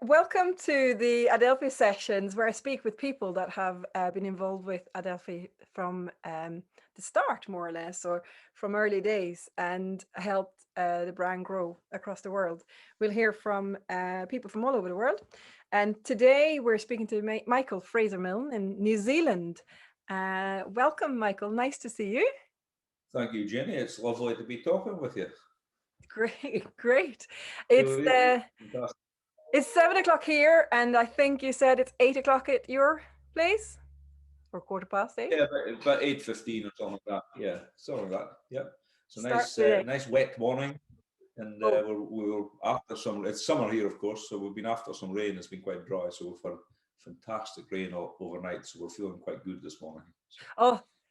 Welcome to the Adelphi Sessions, where I speak with people that have been involved with Adelphi from the start, more or less, or from early days, and helped the brand grow across the world. We'll hear from people from all over the world. And today we're speaking to Michael Fraser-Milne in New Zealand. Welcome, Michael. Nice to see you. Thank you, Jenny. It's lovely to be talking with you. Great, great. It's 7 o'clock here, and I think you said it's 8 o'clock at your place, or 8:15. Yeah, about 8:15 or something like that. Yeah, something like that. Yeah. So nice wet morning, and we were after some. It's summer here, of course, so we've been after some rain. It's been quite dry, so we've had fantastic rain overnight. So we're feeling quite good this morning.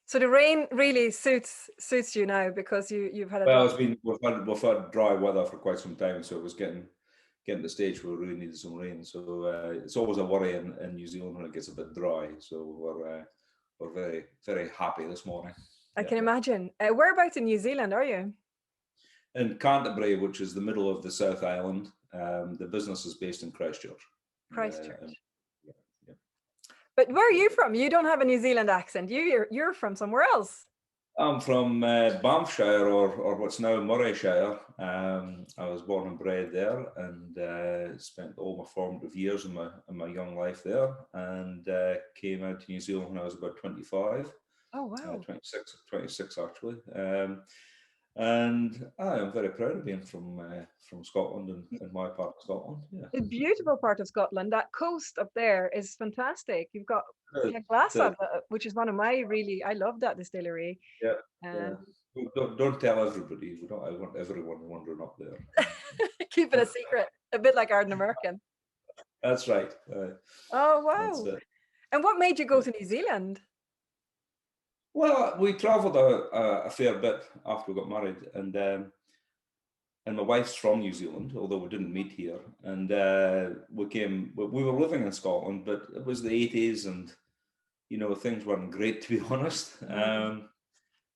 So the rain really suits you now because you've had a well, we've had dry weather for quite some time, so it was getting to the stage where we really needed some rain. So it's always a worry in New Zealand when it gets a bit dry. So we're very, very happy this morning. I can imagine. Whereabouts in New Zealand are you? In Canterbury, which is the middle of the South Island. The business is based in Christchurch. Christchurch. But where are you from? You don't have a New Zealand accent. You're from somewhere else. I'm from Banffshire, or what's now Murrayshire. I was born and bred there, and spent all my formative years in my young life there, and came out to New Zealand when I was about 25. Oh wow! 26 actually. And I am very proud of being from Scotland and my part of Scotland. Yeah, a beautiful part of Scotland. That coast up there is fantastic. You've got Glassab, which is one of my I love that distillery. Yeah. Don't tell everybody. I want everyone wandering up there. Keep it a secret, a bit like Arden American. That's right. Oh wow! And what made you go to New Zealand? Well, we travelled a fair bit after we got married, and my wife's from New Zealand, although we didn't meet here. And we were living in Scotland, but it was the 80s, and things weren't great, to be honest. And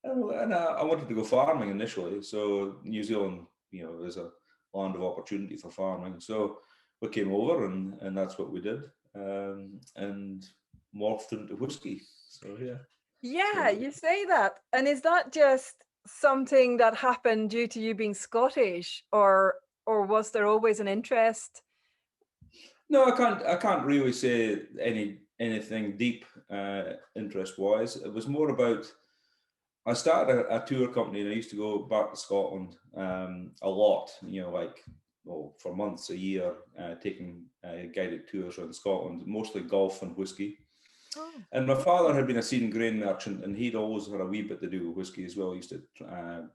I wanted to go farming initially, so New Zealand, is a land of opportunity for farming. So we came over, and that's what we did, and morphed into whiskey. So yeah. Yeah, you say that. And is that just something that happened due to you being Scottish, or was there always an interest? No, I can't really say anything deep interest-wise. It was more about, I started a tour company, and I used to go back to Scotland a lot, for months, a year, taking guided tours around Scotland, mostly golf and whiskey. Oh. And my father had been a seed and grain merchant, and he'd always had a wee bit to do with whiskey as well. He used to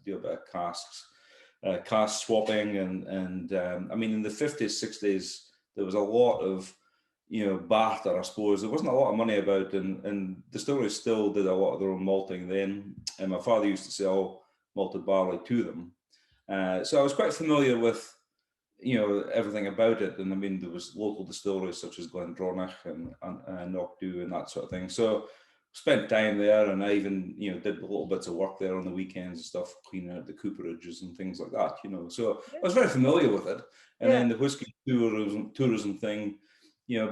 do a bit of cask swapping, and I mean, in the 50s, 60s, there was a lot of barter, I suppose. There wasn't a lot of money about, and distilleries still did a lot of their own malting then. And my father used to sell malted barley to them, so I was quite familiar with everything about it. And I mean, there was local distilleries such as Glendronach and Knockdhu and that sort of thing. So spent time there, and I even did little bits of work there on the weekends and stuff, cleaning out the cooperages and things like that. So I was very familiar with it. And then the whiskey tourism thing, I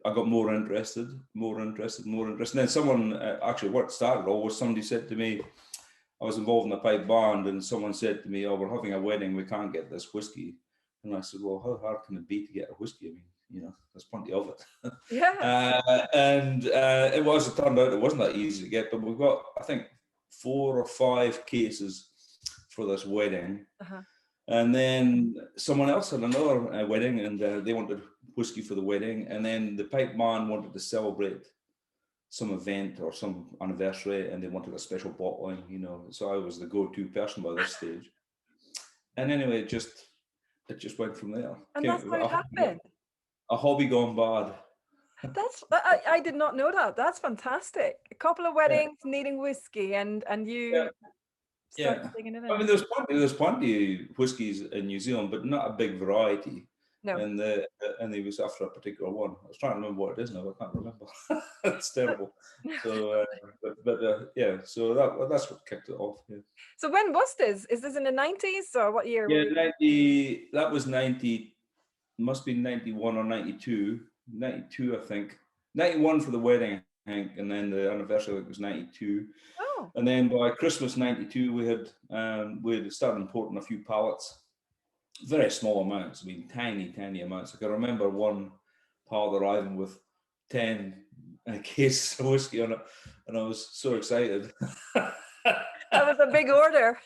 got more interested. And then someone actually, what started all was, somebody said to me, I was involved in a pipe band, and someone said to me, "Oh, we're having a wedding. We can't get this whiskey." And I said, "Well, how hard can it be to get a whiskey? I mean, there's plenty of it." Yeah. It turned out it wasn't that easy to get, but we've got, I think, 4 or 5 cases for this wedding. And then someone else had another wedding, and they wanted whiskey for the wedding. And then the pipe band wanted to celebrate some event or some anniversary, and they wanted a special bottling, so I was the go-to person by this stage. And anyway, it just went from there. And that's how it happened. A hobby gone bad. I did not know that. That's fantastic. A couple of weddings needing whiskey, and you started digging it in. I mean, there's plenty of whiskies in New Zealand, but not a big variety. No. And he was after a particular one. I was trying to remember what it is now. I can't remember. It's terrible. So, so that's what kicked it off. Yeah. So when was this? Is this in the 90s or what year? Yeah, that was 90. must be 91 or 92. 92, I think. 91 for the wedding, I think, and then the anniversary was 92. Oh. And then by Christmas 92, we had started importing a few pallets, very small amounts. I mean, tiny amounts. I can remember one pallet arriving with 10 cases of whiskey on it, and I was so excited. That was a big order.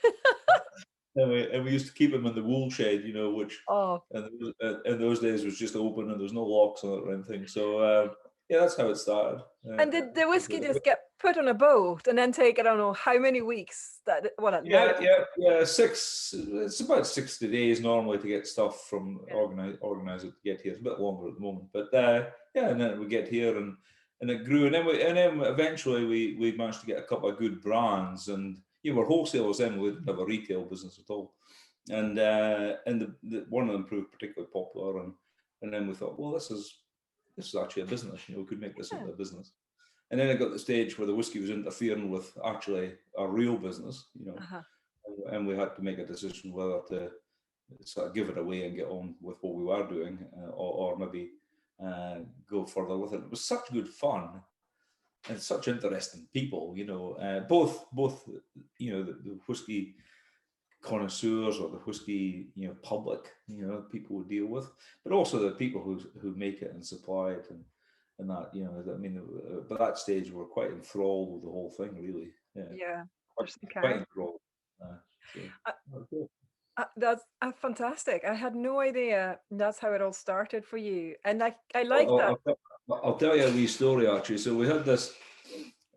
And we used to keep them in the wool shed, you know, which in those days was just open and there was no locks on it or anything. So yeah, that's how it started. And did the whiskey just get put on a boat and then take, I don't know how many weeks? Yeah. It's about 60 days normally to get stuff from organizer to get here. It's a bit longer at the moment, but yeah, and then we get here and it grew, and then eventually we managed to get a couple of good brands, and we're wholesalers then, we didn't have a retail business at all, and one of them proved particularly popular, and then we thought, well, this is actually a business, we could make this into a business. And then it got to the stage where the whiskey was interfering with actually a real business, and we had to make a decision whether to sort of give it away and get on with what we were doing, or maybe go further with it. It was such good fun and such interesting people, both the whiskey connoisseurs or the whiskey public, people would deal with, but also the people who make it and supply it and that, I mean, by that stage we were quite enthralled with the whole thing, really. Yeah, quite enthralled. That's fantastic. I had no idea that's how it all started for you, and I like that. I'll tell you a wee story, actually. So we had this.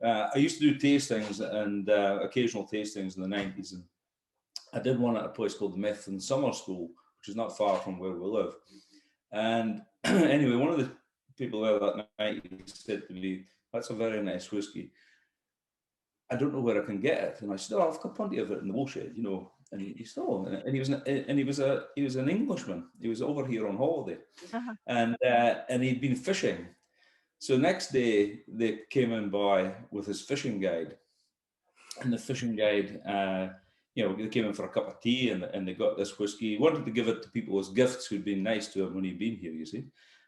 I used to do tastings and occasional tastings in the 90s, and I did one at a place called the Methven Summer School, which is not far from where we live. And anyway, one of the people there that night said to me, "That's a very nice whiskey. I don't know where I can get it." And I said, "Oh, I've got plenty of it in the woolshed, And he said, "Oh," and he was an Englishman. He was over here on holiday, and he'd been fishing. So next day they came in by with his fishing guide, and the fishing guide, they came in for a cup of tea, and they got this whiskey. He wanted to give it to people as gifts who'd been nice to him when he'd been here, you see.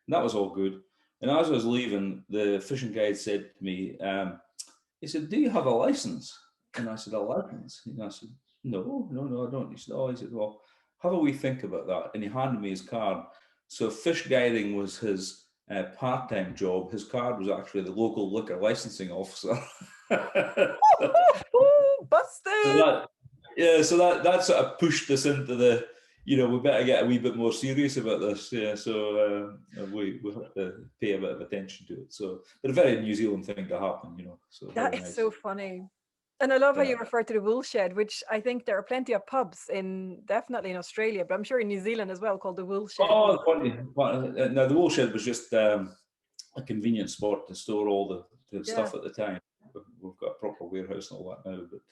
And that was all good. And as I was leaving, the fishing guide said to me, he said, "Do you have a license?" And I said, "A license?" And I said, No, I don't. He said, "Oh," he said, "Well, have a wee think about that." And he handed me his card. So fish guiding was his part-time job. His card was actually the local liquor licensing officer. Busted! So that sort of pushed us into the, we better get a wee bit more serious about this. Yeah, so we have to pay a bit of attention to it. So, but a very New Zealand thing to happen, So that is nice. So funny. And I love how you refer to the woolshed, which I think there are plenty of pubs definitely in Australia, but I'm sure in New Zealand as well, called the woolshed. Oh, funny. No, the woolshed was just a convenient spot to store all the stuff at the time. We've got a proper warehouse and all that now, but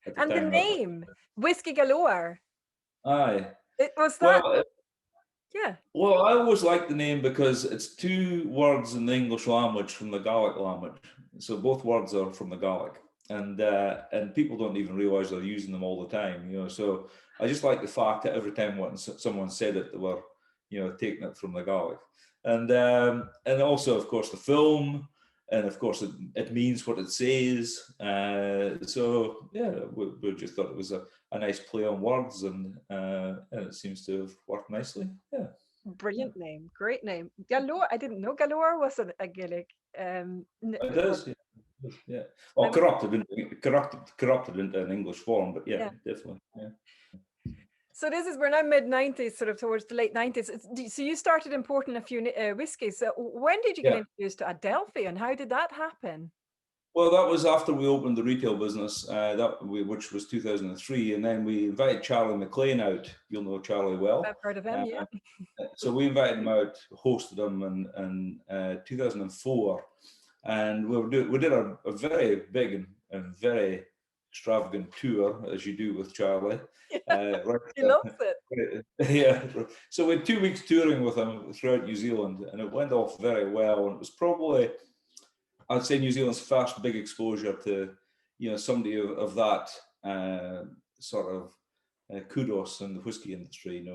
at the time, the name, Whiskey Galore. Aye. It was that. Well, Well, I always like the name because it's two words in the English language from the Gaelic language. So both words are from the Gaelic. And people don't even realize they're using them all the time, So I just like the fact that every time someone said it, they were, taking it from the Gaelic. And also, of course, the film, and of course, it means what it says. So yeah, we just thought it was a nice play on words, and it seems to have worked nicely. Yeah. Brilliant name, great name. Galore. I didn't know Galore was a Gaelic. It is. Yeah. Or corrupted into an English form, but yeah. Definitely. Yeah. So we're now mid-90s, sort of towards the late 90s. So you started importing a few whiskies. So when did you get introduced to Adelphi, and how did that happen? Well, that was after we opened the retail business, which was 2003, and then we invited Charlie McLean out. You'll know Charlie well. I've heard of him, yeah. So we invited him out, hosted him in 2004. And we did a very big and very extravagant tour, as you do with Charlie. He loves it. Yeah. So we had 2 weeks touring with him throughout New Zealand, and it went off very well. And it was probably, I'd say, New Zealand's first big exposure to, somebody of that sort of kudos in the whiskey industry,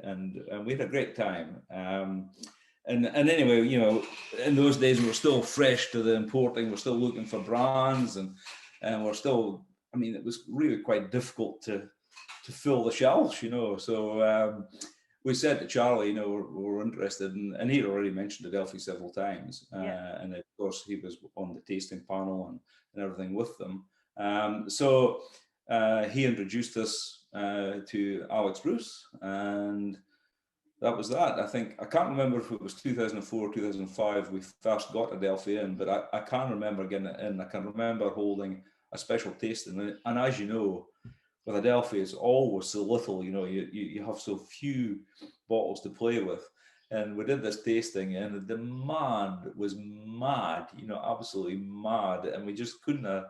and we had a great time. And anyway, in those days we were still fresh to the importing. We're still looking for brands, and we're still. I mean, it was really quite difficult to fill the shelves, So we said to Charlie, we're interested in, and he'd already mentioned Adelphi several times, and of course he was on the tasting panel and everything with them. So he introduced us to Alex Bruce, and that was that. I can't remember if it was 2004, 2005 we first got Adelphi in, but I can remember getting it in. I can remember holding a special tasting, and as you know, with Adelphi, it's always so little. You have so few bottles to play with, and we did this tasting, and the demand was mad. Absolutely mad, and we just couldn't.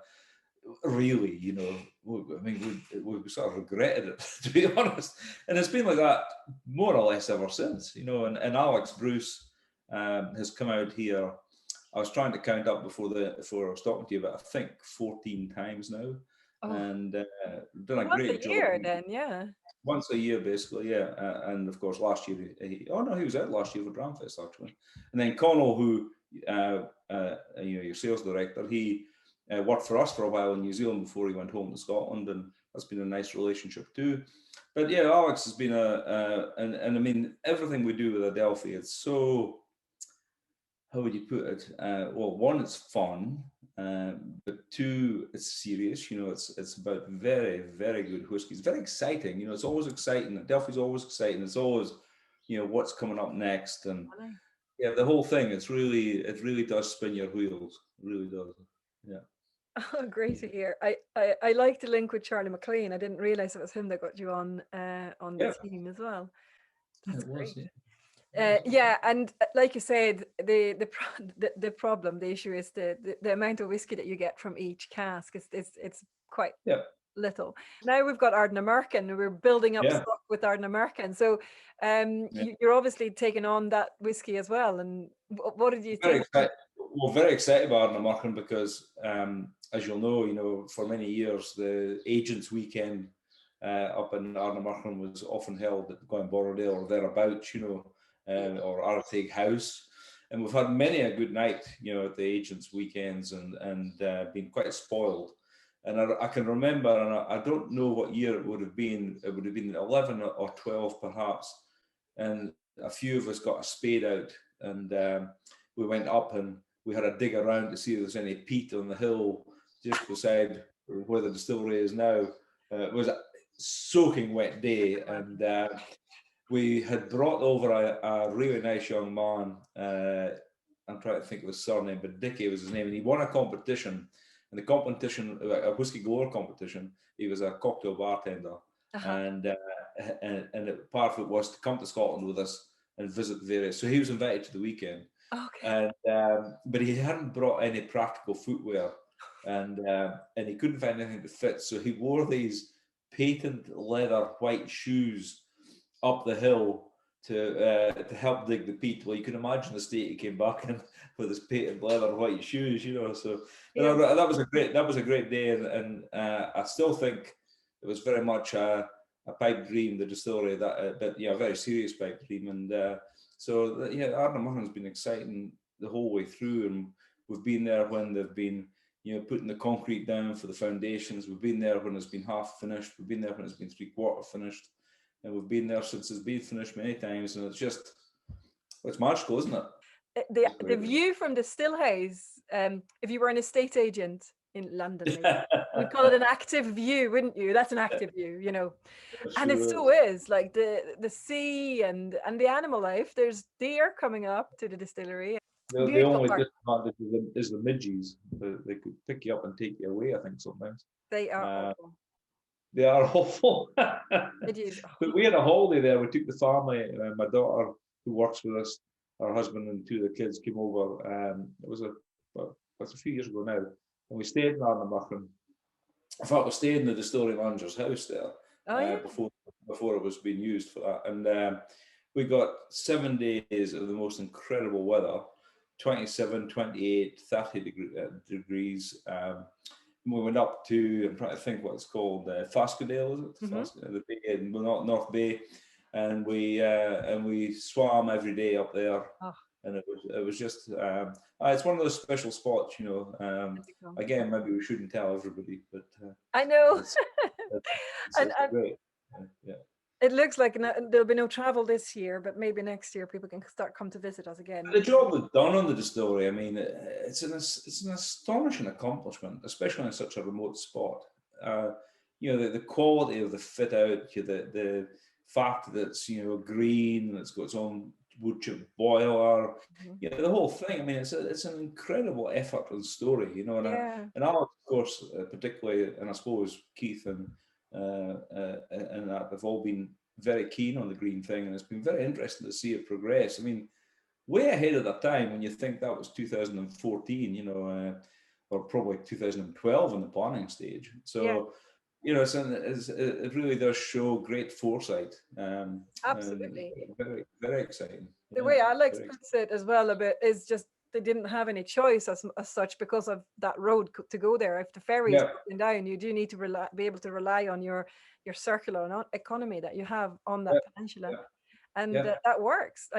Really, I mean, we sort of regretted it, to be honest. And it's been like that more or less ever since, And Alex Bruce has come out here. I was trying to count up before I was talking to you, but I think 14 times now, and done a great job. Year, then, yeah. Once a year, basically, yeah. And of course, last year, he was out last year for Dramfest, actually. And then Connell, who, your sales director, he worked for us for a while in New Zealand before he went home to Scotland, and that's been a nice relationship too. But yeah, Alex has been and I mean, everything we do with Adelphi, it's so, how would you put it? Well, one, it's fun, but two, it's serious. It's about very, very good whiskey. It's very exciting. It's always exciting. Adelphi's always exciting. It's always, what's coming up next, and yeah, the whole thing. It really does spin your wheels. It really does. Yeah. Oh, great to hear. I like the link with Charlie McLean. I didn't realize it was him that got you on the team as well. That's great. Yeah, and like you said, the problem, the issue is the amount of whiskey that you get from each cask. It's quite little. Now we've got Arden American. We're building up stock with Arden American. So you're obviously taking on that whiskey as well. And what did you think? Very excited about Arden American because, as you'll know, for many years the Agents Weekend up in Arden American was often held at Glenborrow or thereabouts, or Artig House, and we've had many a good night, at the Agents Weekends, and been quite spoiled. And I can remember, and I don't know what year it would have been. It would have been 11 or 12 perhaps, and a few of us got a spade out, and we went up and we had a dig around to see if there's any peat on the hill just beside where the distillery is now. It was a soaking wet day, and we had brought over a really nice young man. I'm trying to think of his surname, but Dickie was his name, and he won a competition. And the competition, a whiskey galore competition, he was a cocktail bartender, and part of it was to come to Scotland with us and visit various. So he was invited to the weekend, and but he hadn't brought any practical footwear, and he couldn't find anything to fit. So he wore these patent leather white shoes up the hill to help dig the peat. Well, you can imagine the state he came back in with his patent leather white shoes, So that was a great day, and I still think it was very much a pipe dream, the distillery, but a very serious pipe dream, and Arden American's been exciting the whole way through, and we've been there when they've been putting the concrete down for the foundations. We've been there when it's been half finished. We've been there when it's been 3/4 finished. And we've been there since it's been finished many times, and it's magical, isn't it? The view from the still house, if you were an estate agent in London, we'd call it an active view, wouldn't you? That's an active view, and it so is, like the sea and the animal life. There's deer coming up to the distillery. The only disadvantage is the midges. They could pick you up and take you away, I think, sometimes. They are awful. They are awful. It is. But we had a holiday there. We took the family. My daughter, who works with us, her husband and two of the kids came over. It was a few years ago now, and we stayed in Arden American. In fact, we stayed in the distillery manager's house there before it was being used for that. And we got 7 days of the most incredible weather, 27, 28, 30 degrees. we went up to, I'm trying to think what it's called, Fascadale, is it? The bay in North Bay, and we swam every day up there, and it was just it's one of those special spots, you know. Again, maybe we shouldn't tell everybody, but I know. it's and great. Yeah. It looks like there'll be no travel this year, but maybe next year people can come to visit us again. The job they've done on the distillery, I mean, it's an astonishing accomplishment, especially in such a remote spot. You know, the quality of the fit out, the fact that it's, you know, green and it's got its own wood chip boiler, you know, the whole thing. I mean, it's an incredible effort and story, you know. And Alex, of course, particularly, and I suppose Keith and that have all been very keen on the green thing, and it's been very interesting to see it progress. I mean, way ahead of that time when you think that was 2014, you know, or probably 2012 in the planning stage. So, you know, it really does show great foresight. Absolutely. Very, very exciting. The way Alex puts it as well a bit is just they didn't have any choice as such because of that road to go there. If the ferry is broken down, you do need to be able to rely on your circular economy that you have on that peninsula, and that works.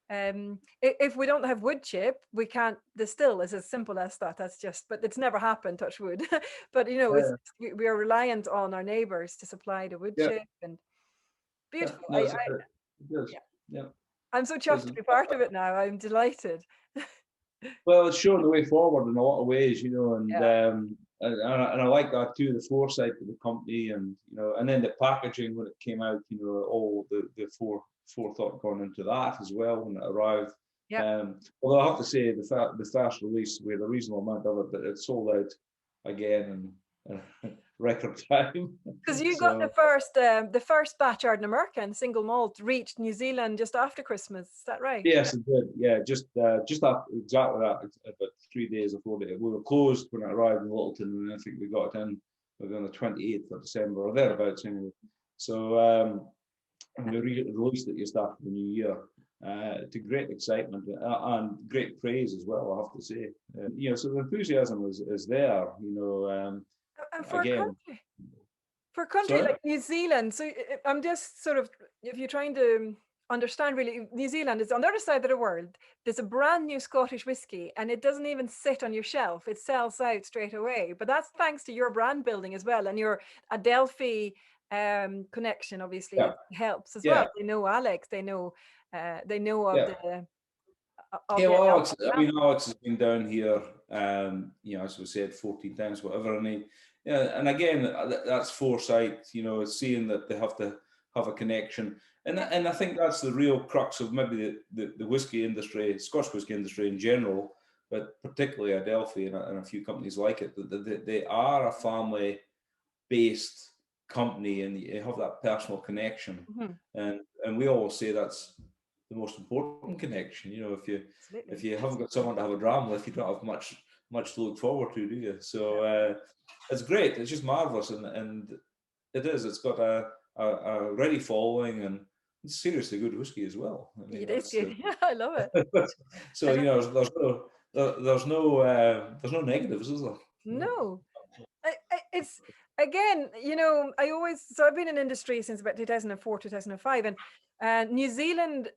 If we don't have wood chip, we can't distill. It's as simple as that. That's just, but it's never happened, touch wood. But you know, we are reliant on our neighbors to supply the wood chip, and beautiful. I'm so chuffed to be part of it now. I'm delighted. Well, it's showing the way forward in a lot of ways, you know, and I like that too, the foresight of the company, and you know, and then the packaging when it came out, you know, all the forethought gone into that as well when it arrived. Although I have to say the fast release, we had a reasonable amount of it, but it sold out again in record time. Because you got the first batch Arden American single malt reached New Zealand just after Christmas. Is that right? Yes, it did. Yeah, just after exactly that, about 3 days before it. We were closed when it arrived in Littleton, and I think we got it in maybe on the 28th of December or thereabouts anyway. So we released it just after the new year. To great excitement and great praise as well, I have to say. You know, so the enthusiasm is there. You know, and for a country like New Zealand, so I'm just sort of, if you're trying to understand really, New Zealand is on the other side of the world. There's a brand new Scottish whiskey and it doesn't even sit on your shelf. It sells out straight away. But that's thanks to your brand building as well, and your Adelphi connection obviously helps as well. They know Alex, they know of the Alex, Alex has been down here, you know, as we said, 14 times, whatever, and again, that's foresight, you know, seeing that they have to have a connection, and I think that's the real crux of maybe the whiskey industry, Scotch whiskey industry in general, but particularly Adelphi and a few companies like it, that they are a family-based company, and you have that personal connection, and we always say that's the most important connection. You know, if you haven't got someone to have a dram with, you don't have much to look forward to, do you? So it's great. It's just marvelous, and it is. It's got a ready following, and it's seriously good whiskey as well. I mean, it is good. I love it. So you know, there's no negatives, is there? No. It's, again, you know, I've been in industry since about 2004, 2005, and New Zealand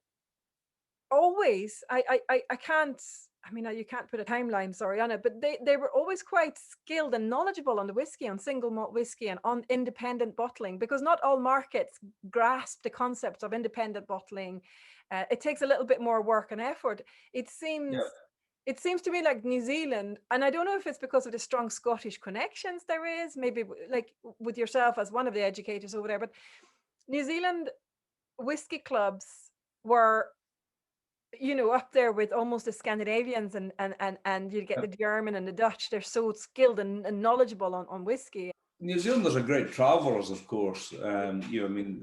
always, I can't, I mean, you can't put a timeline, sorry, on it, but they were always quite skilled and knowledgeable on the whiskey, on single malt whiskey and on independent bottling, because not all markets grasp the concept of independent bottling. It takes a little bit more work and effort. It seems to me like New Zealand, and I don't know if it's because of the strong Scottish connections there is, maybe like with yourself as one of the educators over there, but New Zealand whiskey clubs were, you know, up there with almost the Scandinavians, and you get the German and the Dutch. They're so skilled and knowledgeable on whiskey. New Zealanders are great travellers, of course. You know, I mean,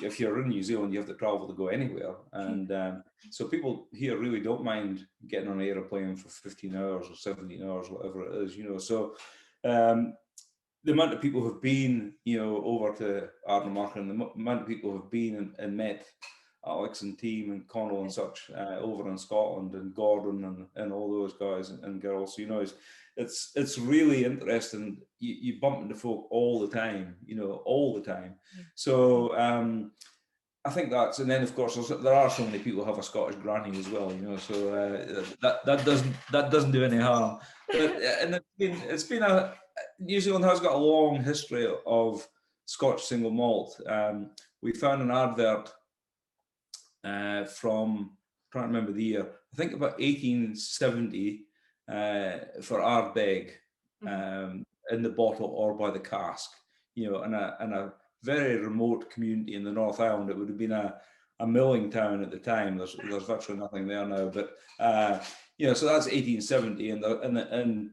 if you're in New Zealand, you have to travel to go anywhere, and so people here really don't mind getting on an aeroplane for 15 hours or 17 hours, whatever it is. You know, so the amount of people who've been, you know, over to Arden American, the amount of people who've been and met Alex and team and Connell and such over in Scotland, and Gordon and all those guys and girls. You know, it's really interesting. You bump into folk all the time, you know, all the time. So I think that's, and then of course there are so many people who have a Scottish granny as well, you know. So that doesn't do any harm. But and it's been a New Zealand has got a long history of Scotch single malt. We found an advert from, I can't remember the year, I think about 1870 for Ardbeg in the bottle or by the cask, you know, in a very remote community in the North Island. It would have been a milling town at the time. There's virtually nothing there now, but you know, so that's 1870, and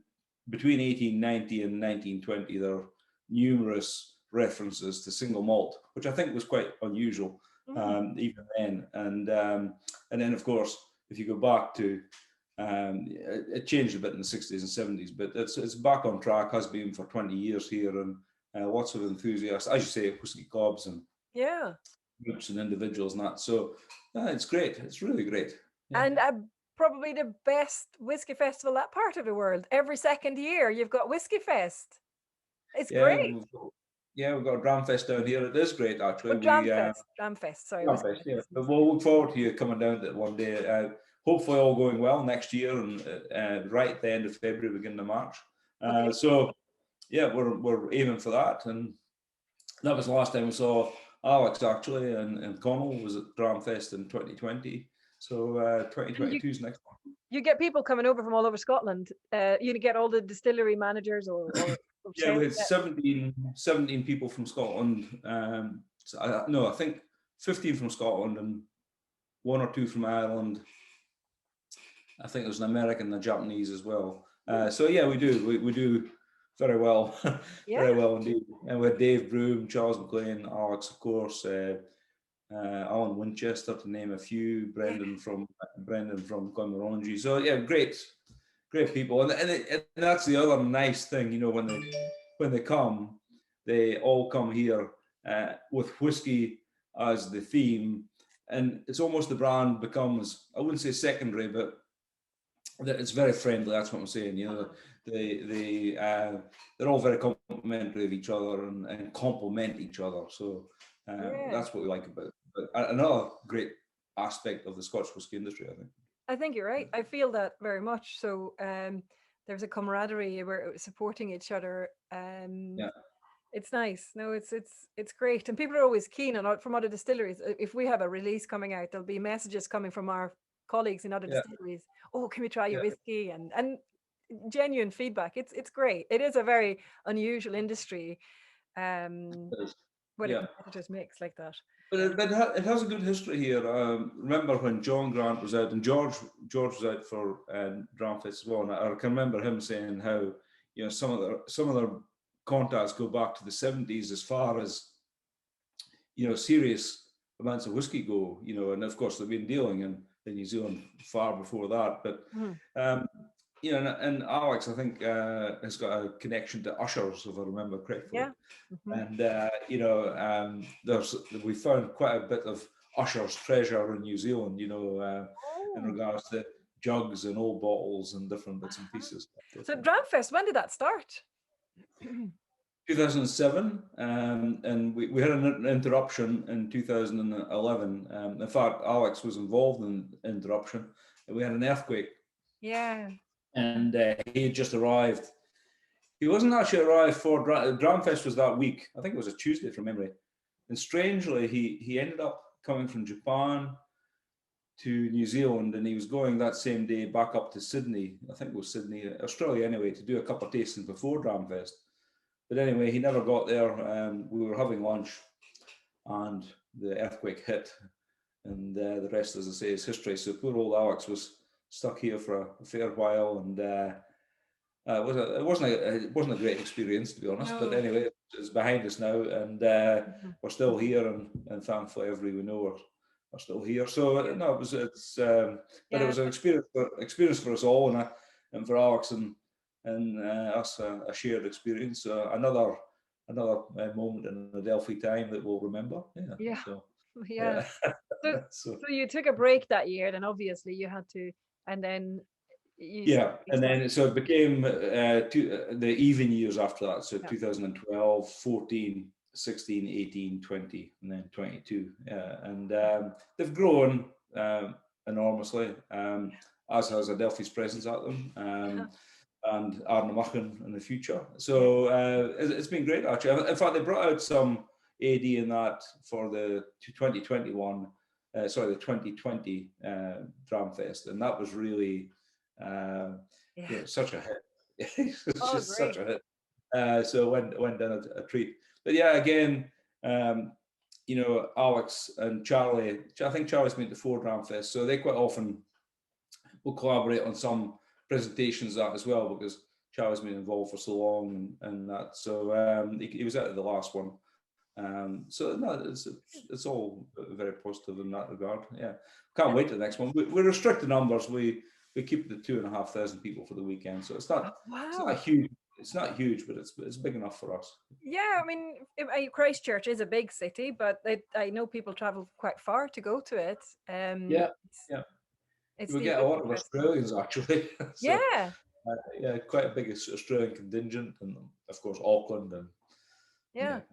between 1890 and 1920, there are numerous references to single malt, which I think was quite unusual even then. And then of course, if you go back to it changed a bit in the 60s and 70s, but it's back on track, has been for 20 years here, and lots of enthusiasts, as you say, whisky clubs and groups and individuals and that. So it's great. It's really great. Yeah. And probably the best whiskey festival that part of the world. Every second year you've got Whiskey Fest. It's great. We've got a Dramfest down here. It is great, actually. Dramfest, sorry. Dramfest, yeah. But we'll look forward to you coming down to it one day. Hopefully all going well next year, and right at the end of February, beginning of March. So yeah, we're aiming for that. And that was the last time we saw Alex, actually, and Connell was at Dramfest in 2020. So 2022 is next one. You get people coming over from all over Scotland. You get all the distillery managers or yeah, we had 17 people from Scotland. I think 15 from Scotland and 1 or 2 from Ireland. I think there's an American and a Japanese as well. So yeah, we do very well, very well indeed. And we had Dave Broom, Charles McLean, Alex, of course, Alan Winchester, to name a few, Brendan from Glenmorangie. So yeah, great people, and that's the other nice thing, you know, when they come, they all come here with whiskey as the theme, and it's almost the brand becomes, I wouldn't say secondary, but that it's very friendly. That's what I'm saying. You know, they're all very complimentary of each other and complement each other. So that's what we like about it. But another great aspect of the Scotch whisky industry, I think. I think you're right. I feel that very much. So there's a camaraderie. We're supporting each other. It's nice. No, it's great. And people are always keen on from other distilleries. If we have a release coming out, there'll be messages coming from our colleagues in other distilleries. Oh, can we try your whiskey? And genuine feedback. It's great. It is a very unusual industry. When competitors mix like that. But it has a good history here. Remember when John Grant was out, and George was out for Dramfest as well, and I can remember him saying how, you know, some of their contacts go back to the 70s as far as, you know, serious amounts of whiskey go, you know, and of course they've been dealing in New Zealand far before that. But you know, and Alex, I think, has got a connection to ushers, if I remember correctly. And you know, we found quite a bit of ushers treasure in New Zealand, you know, in regards to jugs and old bottles and different bits and pieces. So Dramfest, when did that start? 2007, and we had an interruption in 2011. In fact, Alex was involved in the interruption, and we had an earthquake. Yeah. And he had just arrived. He wasn't actually arrived for Dramfest was that week. I think it was a Tuesday from memory. And strangely, he ended up coming from Japan to New Zealand, and he was going that same day back up to Sydney. I think it was Sydney, Australia anyway, to do a couple of tastings before Dramfest. But anyway, he never got there. We were having lunch, and the earthquake hit, and the rest, as I say, is history. So poor old Alex was stuck here for a fair while, and it wasn't a great experience, to be honest. No. But anyway, it's behind us now, and we're still here, and thankfully everybody we know are still here. So no, it was it was an experience for us all, and for Alex and us, a shared experience. Another moment in Adelphi time that we'll remember. Yeah. So, yeah. So you took a break that year, then obviously you had to, and then you and started. then so it became the even years after that. So Yeah. 2012, 14, 16, 18, 20, and then 22. And they've grown enormously, as has Adelphi's presence at them. And Arden American in the future. So it's been great, actually. In fact, they brought out some AD in that for the 2021, the 2020 Dram Fest, and that was really such a hit. It's just Great. such a hit. So it went down a treat. But yeah, again, Alex and Charlie, I think Charlie's been to 4 Dram Fest, so they quite often will collaborate on some presentations of that as well, because Charlie's been involved for so long and that. So he was out of the last one. So no, it's all very positive in that regard. Yeah, can't wait to the next one. We restrict the numbers. We keep the 2,500 people for the weekend, so it's not huge. It's not huge, but it's big enough for us. Yeah, I mean, Christchurch is a big city, but I know people travel quite far to go to it. Yeah. It's We get a lot of Australians, actually. So, yeah. Quite a big Australian contingent, and of course Auckland and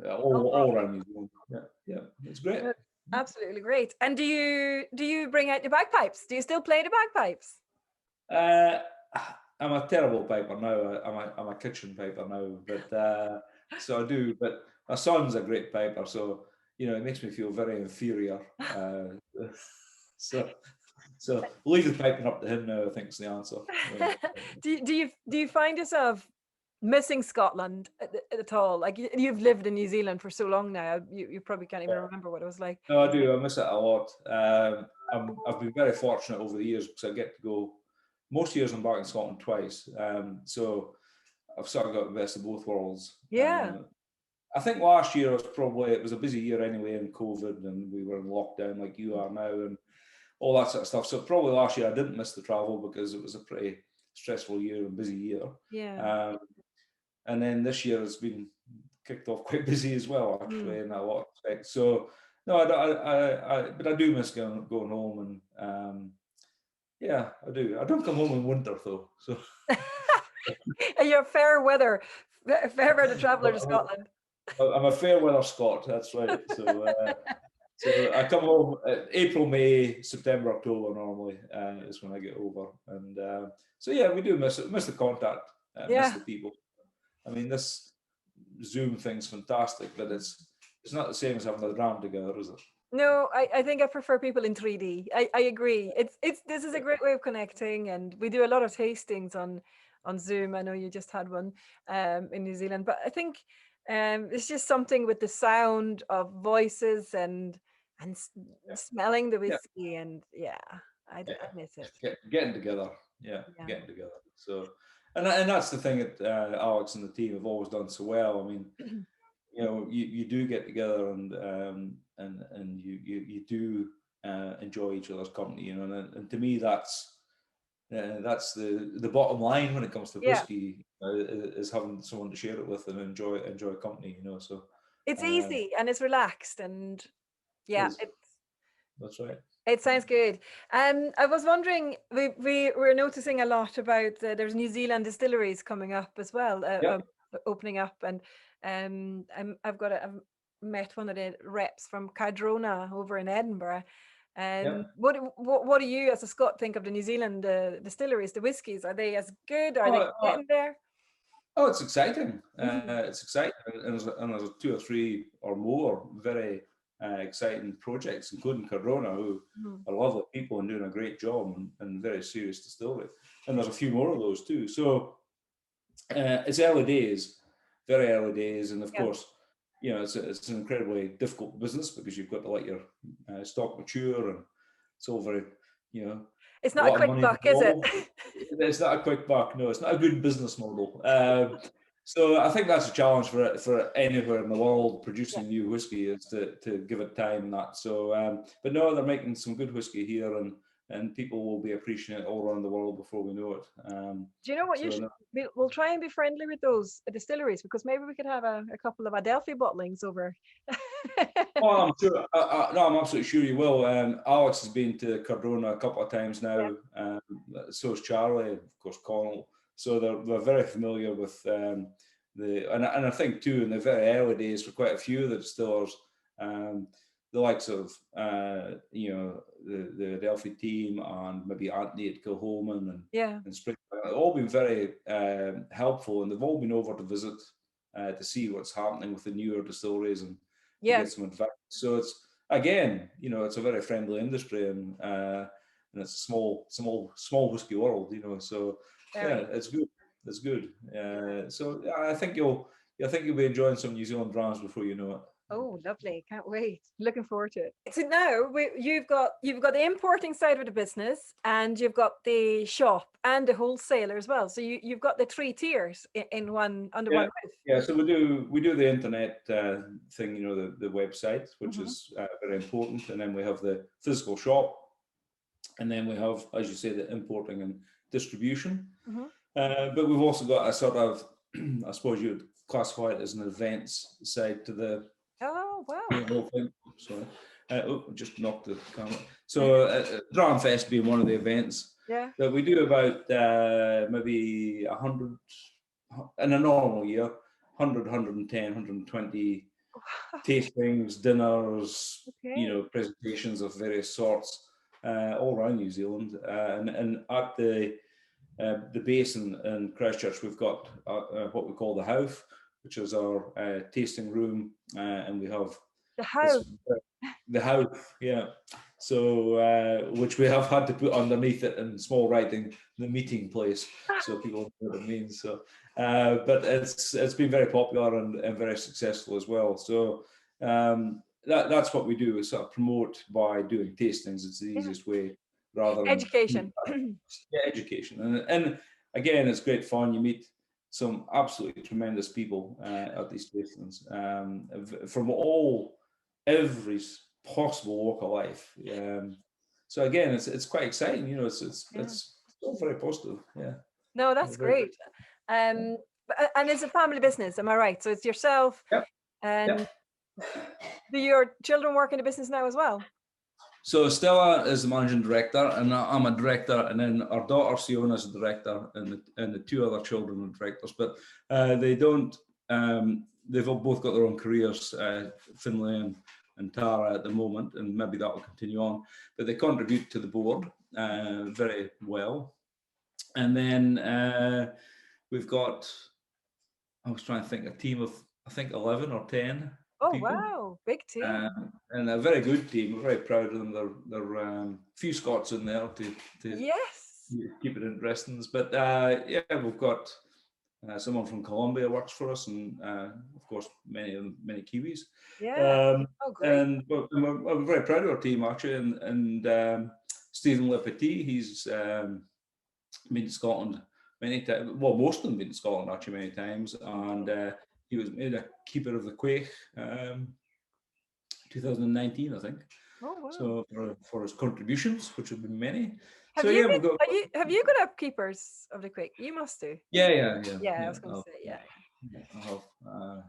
all all around New Zealand. Yeah, it's great. Absolutely great. And do you bring out your bagpipes? Do you still play the bagpipes? I'm a terrible piper now. I'm a kitchen piper now, but so I do. But my son's a great piper, so it makes me feel very inferior. So leave the piping up to him now, I think is the answer. Do you find yourself missing Scotland at all? Like, you've lived in New Zealand for so long now, you probably can't even remember what it was like. No, I do. I miss it a lot. I've been very fortunate over the years because I get to go. Most years I'm back in Scotland twice, so I've sort of got the best of both worlds. Yeah. I think last year it was a busy year anyway in COVID, and we were in lockdown like you are now, and all that sort of stuff. So probably last year I didn't miss the travel because it was a pretty stressful year and busy year. Yeah. And then this year has been kicked off quite busy as well, actually, in a lot of respects. So no, but I do miss going home, and yeah, I do. I don't come home in winter though. So you're a fair weather traveller to Scotland. I'm a fair weather Scot. That's right. So I come home April, May, September, October normally is when I get over, and so yeah, we do miss it. Miss the contact, miss the people. I mean, this Zoom thing's fantastic, but it's not the same as having a dram together, is it? No, I think I prefer people in 3D. I agree. This is a great way of connecting, and we do a lot of tastings on Zoom. I know you just had one in New Zealand, but I think it's just something with the sound of voices and smelling the whiskey, and I miss it. Getting together, getting together. So, and that's the thing that Alex and the team have always done so well. I mean, you do get together and you do enjoy each other's company, and to me that's the bottom line when it comes to whiskey, is having someone to share it with and enjoy company, So it's easy and it's relaxed, and that's right. It sounds good. I was wondering, we're noticing a lot about there's New Zealand distilleries coming up as well, opening up, and I've met one of the reps from Cardrona over in Edinburgh. What do you, as a Scot, think of the New Zealand distilleries, the whiskies? Are they as good? Are they getting there? Oh, it's exciting. It's exciting, and there's 2 or 3 or more very exciting projects, including Cardrona, who are lovely people and doing a great job, and very serious distillery. And there's a few more of those too. So it's early days, very early days, and of course, it's an incredibly difficult business because you've got to let your stock mature, and it's all very, It's not a quick buck, is it? It's not a quick buck. No, it's not a good business model. So I think that's a challenge for anywhere in the world producing new whiskey, is to give it time and that. So, but no, they're making some good whiskey here, and and people will be appreciating it all around the world before we know it. Do you know what you So should? no, We'll try and be friendly with those distilleries, because maybe we could have a couple of Adelphi bottlings over. oh, I'm sure. No, I'm absolutely sure you will. Alex has been to Cardrona a couple of times Yeah. now. So is Charlie, of course, Connell. So they're very familiar with and I think too in the very early days for quite a few of the distillers, the likes of the Adelphi team and maybe Anthony at Kilholman Yeah. and Spring, have all been very helpful, and they've all been over to visit to see what's happening with the newer distilleries and to Yeah. get some advice. So it's again, it's a very friendly industry, and it's a small whiskey world, So yeah, Very. it's good. It's good. So yeah, I think you'll be enjoying some New Zealand drams before you know it. Oh, lovely! Can't wait. Looking forward to it. So now you've got the importing side of the business, and you've got the shop and the wholesaler as well. So you've got the three tiers in one under Yeah, one roof. yeah. So we do the internet thing, the website, which Mhm. is very important, and then we have the physical shop, and then we have, as you say, the importing and distribution. Mhm. But we've also got a sort of, I suppose you'd classify it as an events side to the Oh wow! whole thing. Sorry, just knocked the camera. So Dram Fest being one of the events, Yeah. but we do about maybe 100 in a normal year, 100, 110, 120 tastings, dinners, Okay. presentations of various sorts all around New Zealand. And at the base in Christchurch, we've got what we call the House, which is our tasting room, and we have The this, house. the House, yeah. So which we have had to put underneath it in small writing, the meeting place, so people know what it means. So, but it's been very popular and very successful as well. So that's what we do, is sort of promote by doing tastings. It's the Yeah. easiest way, rather than Education. yeah, education. And again, it's great fun. You meet some absolutely tremendous people at these tastings from every possible walk of life. So again, it's quite exciting. Yeah. It's all very positive. Yeah, No, that's very good. great. And it's a family business, am I right? So it's yourself, Yep, and yep. do your children work in the business now as well? So Stella is the managing director, and I'm a director, and then our daughter Siona is a director, and the two other children are directors. But they don't. They've both got their own careers, Finlay and Tara at the moment, and maybe that will continue on. But they contribute to the board very well. And then we've got, I was trying to think, a team of I think 11 or 10 Oh people. wow, big team. And a very good team. We're very proud of them. They're few Scots in there to Yes. keep it interesting. But yeah, we've got someone from Colombia works for us, and of course many Kiwis. Yeah. Oh great. And we're very proud of our team actually. And Stephen Lepetit, he's been to Scotland many times. Well, most of them been to Scotland actually many times, and he was made a keeper of the Quaich. 2019, I think. Oh wow. So for his contributions, which have been many. Have So you yeah, we've been? got Have you got upkeepers of the Quake? You must do. Yeah, I was going to say yeah. I have.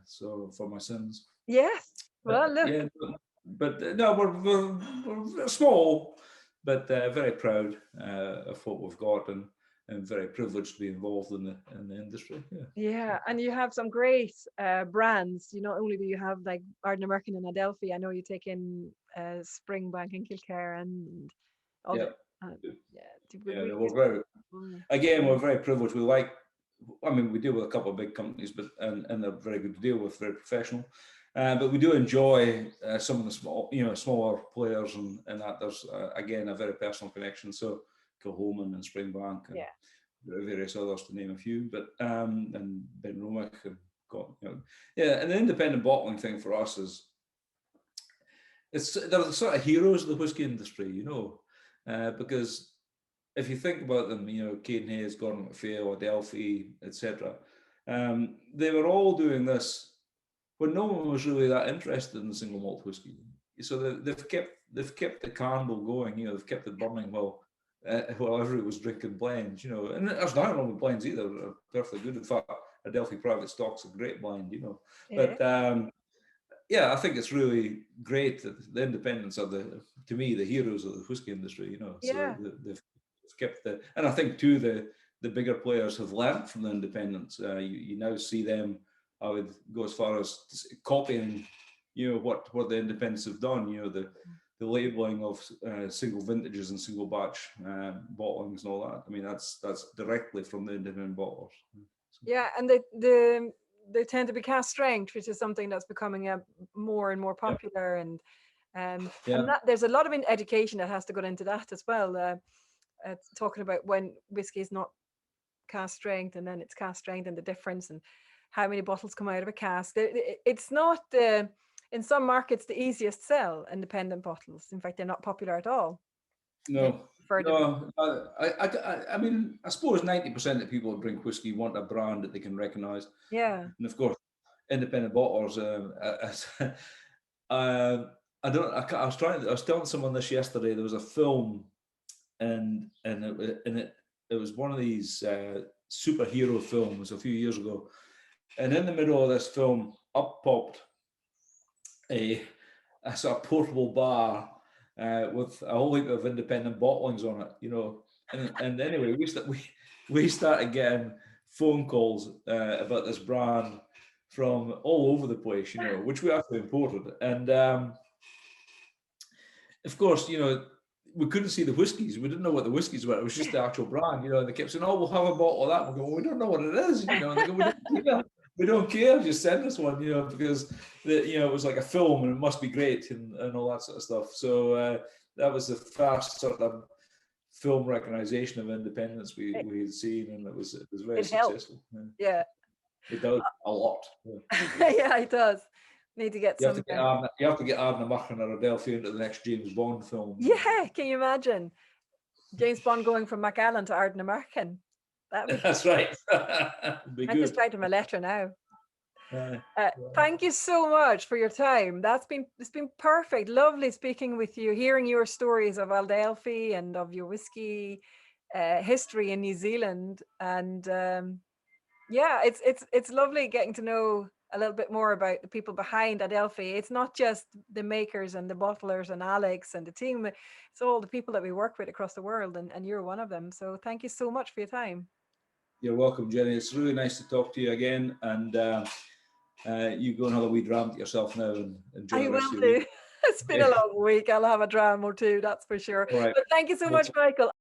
So for my sins. Yes. But Well, look. yeah, but no, we're small, but very proud of what we've got, and very privileged to be involved in the industry. Yeah. Yeah, and you have some great brands. Not only do you have like Arden American and Adelphi, I know you take in Springbank and Kilcare and Yeah. other. Yeah, Yeah, really we're very useful. again, we're very privileged. We deal with a couple of big companies, but and they're very good to deal with, very professional. But we do enjoy some of the smaller players, and that there's again a very personal connection. So Kilholman and Springbank and Yeah. various others to name a few, but and Ben Romick and yeah, and the independent bottling thing for us is they're the sort of heroes of the whiskey industry, because if you think about them, Kane Hayes, Gordon MacPhail, Adelphi, etc., they were all doing this when no one was really that interested in single malt whiskey. So they've kept the candle going. They've kept it burning while while everyone was drinking blends, you know, and there's nothing wrong with blends either. They're perfectly good. In fact, Adelphi Private Stock's a great blend, you know. Yeah. But yeah, I think it's really great that the independents are to me, the heroes of the whiskey industry, you know. So Yeah. they've kept and I think too, the bigger players have learned from the independents. You now see them, I would go as far as copying, you know, what the independents have done, you know, the labeling of single vintages and single batch bottlings and all that. I mean, that's directly from the independent bottlers. Yeah, and they tend to be cask strength, which is something that's becoming more and more popular. And that, there's a lot of education that has to go into that as well. Talking about when whiskey is not cask strength, and then it's cask strength, and the difference, and how many bottles come out of a cask. It's not in some markets the easiest sell independent bottles. In fact, they're not popular at all. No. I mean, I suppose 90% of people who drink whiskey want a brand that they can recognise. Yeah. And of course, independent bottlers. I was telling someone this yesterday. There was a film, and it was one of these superhero films a few years ago. And in the middle of this film, up popped a sort of portable bar with a whole heap of independent bottlings on it, you know. And anyway, we started getting phone calls about this brand from all over the place, you know, which we actually imported. And of course, you know, we couldn't see the whiskies. We didn't know what the whiskies were. It was just the actual brand, you know. And they kept saying, "Oh, we'll have a bottle of that." We go, "We don't know what it is," you know. And they go, we don't care. Just send us one, you know, because you know, it was like a film and it must be great and all that sort of stuff. So that was the first sort of film recognition of independence we had seen, and it was very successful. Yeah, it does a lot. Yeah, it does. Need to get some. You have to get Arden American or Adelphi into the next James Bond film. Yeah, can you imagine James Bond going from Macallan to Arden American? That's right. Be I'm good. just writing him a letter now. Thank you so much for your time. It's been perfect. Lovely speaking with you, hearing your stories of Adelphi and of your whiskey history in New Zealand. And yeah, it's lovely getting to know a little bit more about the people behind Adelphi. It's not just the makers and the bottlers and Alex and the team. It's all the people that we work with across the world, and you're one of them. So thank you so much for your time. You're welcome, Jenny. It's really nice to talk to you again. And you go and have a wee dram to yourself now and enjoy the rest of your week. It's been a long week. I'll have a dram or two, that's for sure. All right. But thank you so much, Michael.